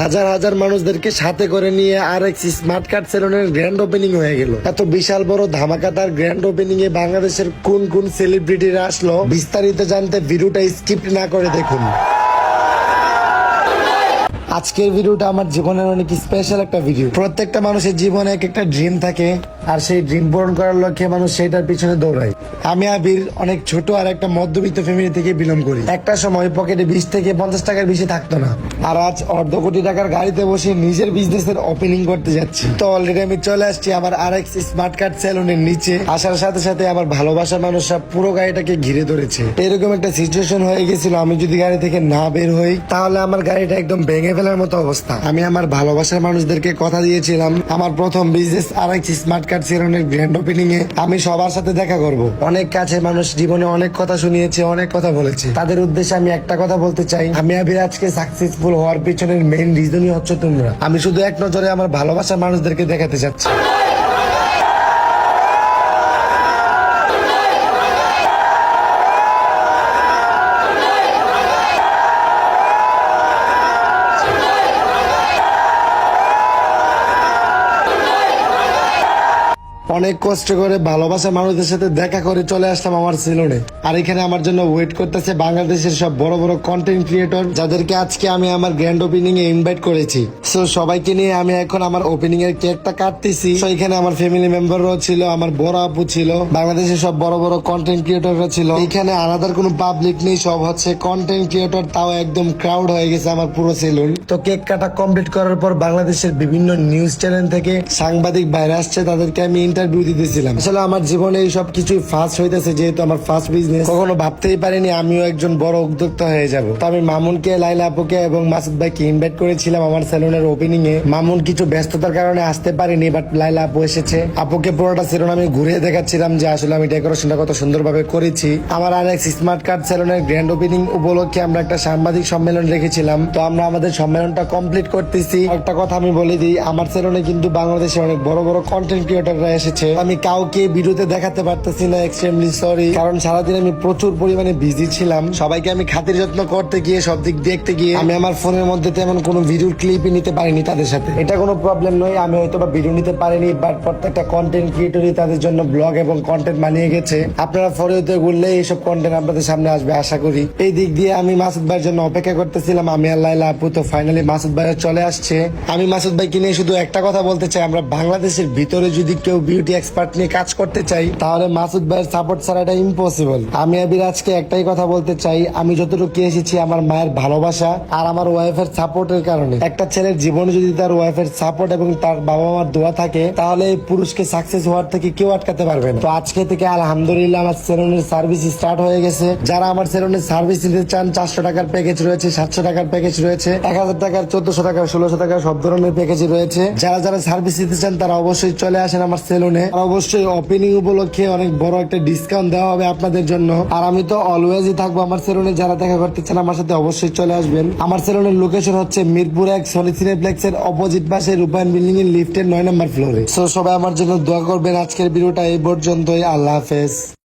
হাজার হাজার মানুষদেরকে সাথে করে নিয়ে RX স্মার্ট কার্ড সেলুনের গ্র্যান্ড ওপেনিং হয়ে গেল। এত বিশাল বড় ধামাকাদার গ্র্যান্ড ওপেনিং এ বাংলাদেশের কোন কোন সেলিব্রিটিরা আসলো, বিস্তারিত জানতে ভিডিওটা স্কিপ না করে দেখুন। আজকের ভিডিওটা আমার জীবনের অনেক স্পেশাল একটা ভিডিও। প্রত্যেকটা মানুষের জীবনে এক একটা ড্রিম থাকে, আর সেই ড্রিম পূরণ করার লক্ষ্যে মানুষ সেইটার পিছনে দৌড়ায়। আমি আবির অনেক ছোট আর একটা মধ্যবিত্ত ফ্যামিলি থেকে বিলং করি। একটা সময় পকেটে 20 থেকে 50 টাকার বেশি থাকতো না, আর আজ অর্ধ কোটি টাকার গাড়িতে বসে নিজের বিজনেসের ওপেনিং করতে যাচ্ছি। তো অলরেডি আমি চলে আসছি আমার RX স্মার্ট কার্ড সেলুনের নিচে। আসার সাথে সাথে আমার ভালোবাসার মানুষরা পুরো গাড়িটাকে ঘিরে ধরেছে। এরকম একটা সিচুয়েশন হয়ে গেছিল, আমি যদি গাড়ি থেকে না বের হই তাহলে আমার গাড়িটা একদম ভেঙে ফেলার মতো অবস্থা। আমি আমার ভালোবাসার মানুষদেরকে কথা দিয়েছিলাম আমার প্রথম বিজনেস RX স্মার্ট কার্ড সেলুনের গ্র্যান্ড ওপেনিং এ আমি সবার সাথে দেখা করব। অনেক কাছে মানুষ জীবনে অনেক কথা শুনিয়েছে, অনেক কথা বলেছে। তাদের উদ্দেশ্যে আমি একটা কথা বলতে চাই, আমি আবির আজকে সাকসেসফুল হওয়ার পিছনের মেইন রিজনই হচ্ছে তোমরা। আমি শুধু এক নজরে আমার ভালোবাসার মানুষদেরকে দেখাতে চাচ্ছি। অনেক কষ্ট করে ভালোবাসা মানুষদের সাথে দেখা করে চলে আসলাম আমার সেলুনে। আর এখানে আমার জন্য ওয়েট করতেছে বাংলাদেশের সব বড় বড় কন্টেন্ট ক্রিয়েটর, যাদেরকে আজকে আমি আমার গ্র্যান্ড ওপেনিং এ ইনভাইট করেছি। সো সবাইকে নিয়ে আমি এখন আমার ওপেনিং এর কেকটা কাটতেছি। সো এখানে আমার ফ্যামিলি মেম্বাররাও ছিল, আমার বড় আপু ছিল, বাংলাদেশের সব বড় বড় কন্টেন্ট ক্রিয়েটররা ছিল। এখানে আলাদার কোনো পাবলিক নেই, সব হচ্ছে কন্টেন্ট ক্রিয়েটর। তাও একদম ক্রাউড হয়ে গেছে আমার পুরো সেলুন। তো কেক কাটা কমপ্লিট করার পর বাংলাদেশের বিভিন্ন নিউজ চ্যানেল থেকে সাংবাদিক বাইরে আসছে, তাদেরকে আমি ইন্টারভিউ দিতেছিলাম। আসলে আমার জীবনে এই সব কিছুই ফার্স্ট হইতেছে, যেহেতু আমার ফার্স্ট বিজনেস। কখনো ভাবতেই পারিনি আমিও একজন বড় উদ্যোক্তা হয়ে যাব। তো আমি মামুনকে, লাইলা আপুকে এবং মাসুদ ভাইকে ইনভাইট করেছিলাম আমার সেলুনের ওপেনিং এ। মামুন কিছু ব্যস্ততার কারণে আসতে পারিনি, বাট লাইলা আপু এসেছে। আপুকে পুরোটা সেলুন আমি ঘুরে দেখাচ্ছিলাম যে আসলে আমি ডেকোরেশনটা কত সুন্দরভাবে করেছি। আমার RX স্মার্ট কার্ড সেলুনের গ্র্যান্ড ওপেনিং উপলক্ষে আমরা একটা সাংবাদিক সম্মেলন রেখেছিলাম। তো আমরা আমাদের সম্মেলনটা কমপ্লিট করতেছি। একটা কথা আমি বলে দিই, আমার সেলুনে কিন্তু বাংলাদেশের অনেক বড় বড় কন্টেন্ট ক্রিয়েটররা এসেছে। আমি কাউকে ভিডিওতে দেখাতে পারতেছি না, এক্সট্রিমলি সরি, কারণ সারাদিন আমি প্রচুর পরিমাণে বিজি ছিলাম। সবাইকে আমি খাতির যত্ন করতে গিয়ে, সব দিক দেখতে গিয়ে আমি আমার ফোনের মধ্যে তেমন কোনো ভিডিওর ক্লিপই নিতে পারিনি তাদের সাথে। এটা কোনো প্রবলেম নয়, আমি হয়তো বা ভিডিও নিতে পারিনি, বাট প্রত্যেকটা কন্টেন্ট ক্রিয়েটরই তাদের জন্য ব্লগ এবং কন্টেন্ট বানিয়ে গেছে। আপনারা ফরিদে ঘুরলে এইসব কন্টেন্ট আপনাদের সামনে আসবে আশা করি। এই দিক দিয়ে আমি মাসুদ ভাইয়ের জন্য অপেক্ষা করতেছিলাম, আমি আর লাইলা আপু। তো ফাইনালি মাসুদ ভাই চলে আসছে। আমি মাসুদ ভাইকে নিয়ে শুধু একটা কথা বলতে চাই, আমরা বাংলাদেশের ভিতরে যদি কেউ বিউটি এক্সপার্ট নিয়ে কাজ করতে চাই তাহলে মাসুদ ভাইয়ের সাপোর্ট ছাড়া এটা ইম্পসিবল। আমি আবির আজকে একটাই কথা বলতে চাই, আমি যতটুকু এসেছি আমার মায়ের ভালোবাসা আর আমার ওয়াইফের সাপোর্টের কারণে। একটা ছেলের জীবনে যদি তার ওয়াইফের সাপোর্ট এবং তার বাবা মার দোয়া থাকে তাহলে এই পুরুষকে সাকসেস হওয়ার থেকে কেউ আটকাতে পারবে না। তো আজকে থেকে আলহামদুলিল্লাহ আমার সেলুনের সার্ভিস স্টার্ট হয়ে গেছে। যারা আমার সেলুনের সার্ভিস নিতে চান, 400 টাকার প্যাকেজ রয়েছে, 700 টাকার প্যাকেজ রয়েছে, 1000 টাকার, 1400 টাকার, 1600 টাকার সব ধরনের প্যাকেজ রয়েছে। যারা যারা সার্ভিস নিতে চান তারা অবশ্যই চলে আসেন আমার সেলুনে। আর অবশ্যই ওপেনিং উপলক্ষে অনেক বড় একটা ডিসকাউন্ট দেওয়া হবে আপনাদের জন্য। আর আমি তো অলওয়েজই থাকবো আমার সেলুনে, যারা দেখা করতে চান আমার সাথে অবশ্যই চলে আসবেন। আমার সেলুনের লোকেশন হচ্ছে মিরপুর 1 সনি সিনেপ্লেক্স এর অপোজিট পাশে রূপায়ণ বিল্ডিং এর লিফটের 9 নম্বর ফ্লোরে। সো সবাই আমার জন্য দোয়া করবেন। আজকের ভিডিওটা এই পর্যন্তই। আল্লাহ হাফেজ।